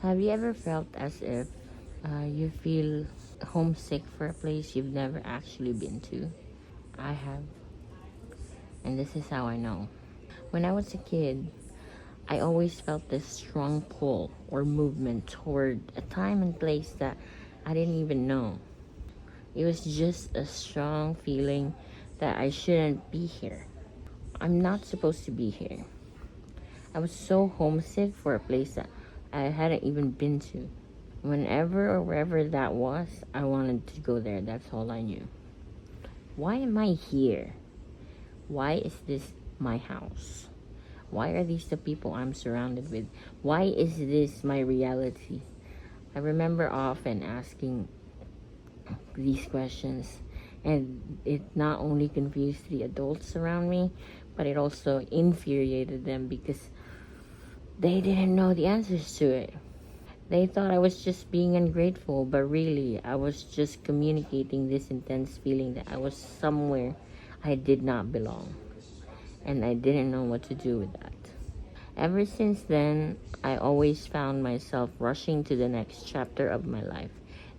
Have you ever felt as if you feel homesick for a place you've never actually been to? I have, and this is how I know. When I was a kid, I always felt this strong pull or movement toward a time and place that I didn't even know. It was just a strong feeling that I shouldn't be here. I'm not supposed to be here. I was so homesick for a place that I hadn't even been to. Whenever or wherever that was, I wanted to go there. That's all I knew. Why am I here? Why is this my house? Why are these the people I'm surrounded with? Why is this my reality? I remember often asking these questions, and it not only confused the adults around me, but it also infuriated them because they didn't know the answers to it. They thought I was just being ungrateful, but really, I was just communicating this intense feeling that I was somewhere I did not belong, and I didn't know what to do with that. Ever since then, I always found myself rushing to the next chapter of my life,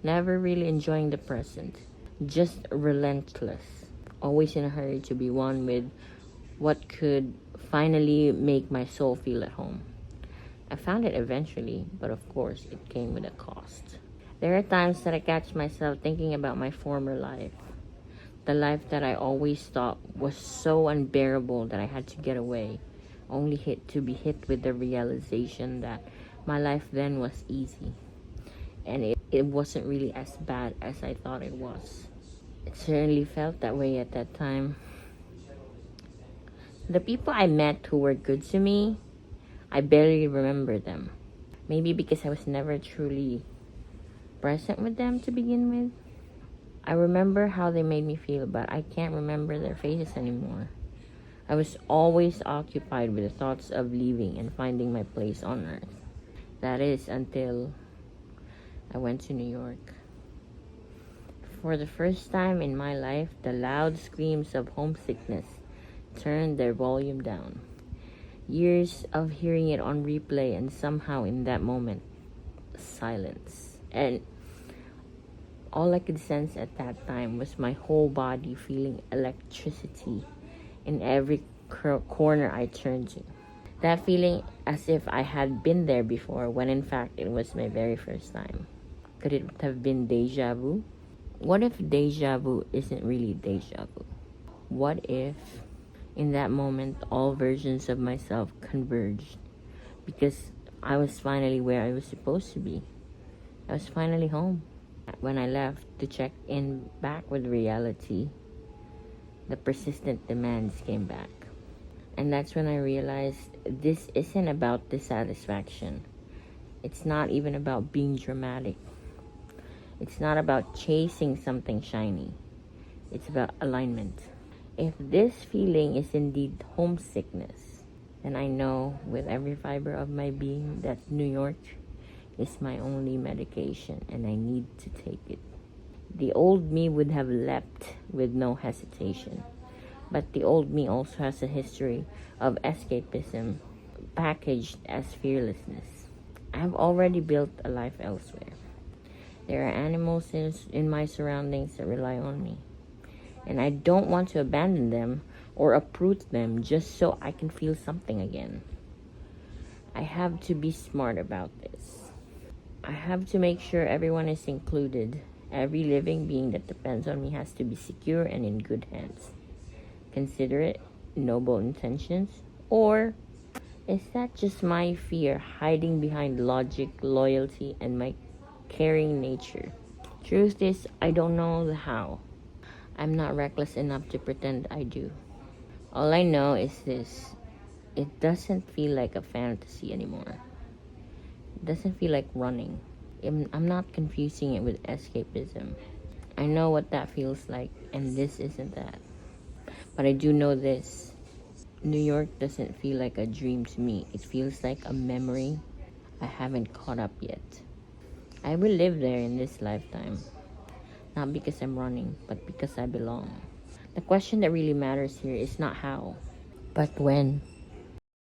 never really enjoying the present, just relentless, always in a hurry to be one with what could finally make my soul feel at home. I found it eventually, but of course, it came with a cost. There are times that I catch myself thinking about my former life, the life that I always thought was so unbearable that I had to get away, only to be hit with the realization that my life then was easy, and it wasn't really as bad as I thought it was. It certainly felt that way at that time. The people I met who were good to me, I barely remember them. Maybe because I was never truly present with them to begin with. I remember how they made me feel, but I can't remember their faces anymore. I was always occupied with the thoughts of leaving and finding my place on earth. That is until I went to New York. For the first time in my life, the loud screams of homesickness turned their volume down. Years of hearing it on replay, and somehow in that moment, silence. And all I could sense at that time was my whole body feeling electricity in every corner I turned to. That feeling as if I had been there before, when in fact it was my very first time. Could it have been deja vu? What if deja vu isn't really deja vu? What if in that moment all versions of myself converged? Because I was finally where I was supposed to be. I was finally home. When I left to check in back with reality, the persistent demands came back. And that's when I realized this isn't about dissatisfaction. It's not even about being dramatic. It's not about chasing something shiny. It's about alignment. If this feeling is indeed homesickness, then I know with every fiber of my being that New York is my only medication and I need to take it. The old me would have leapt with no hesitation. But the old me also has a history of escapism packaged as fearlessness. I've already built a life elsewhere. There are animals in my surroundings that rely on me. And I don't want to abandon them or uproot them just so I can feel something again. I have to be smart about this. I have to make sure everyone is included. Every living being that depends on me has to be secure and in good hands. Considerate, noble intentions? Or is that just my fear hiding behind logic, loyalty, and my caring nature? Truth is, I don't know the how. I'm not reckless enough to pretend I do. All I know is this: it doesn't feel like a fantasy anymore. It doesn't feel like running. I'm not confusing it with escapism. I know what that feels like, and this isn't that. But I do know this: New York doesn't feel like a dream to me. It feels like a memory I haven't caught up yet. I will live there in this lifetime. Not because I'm running, but because I belong. The question that really matters here is not how, but when.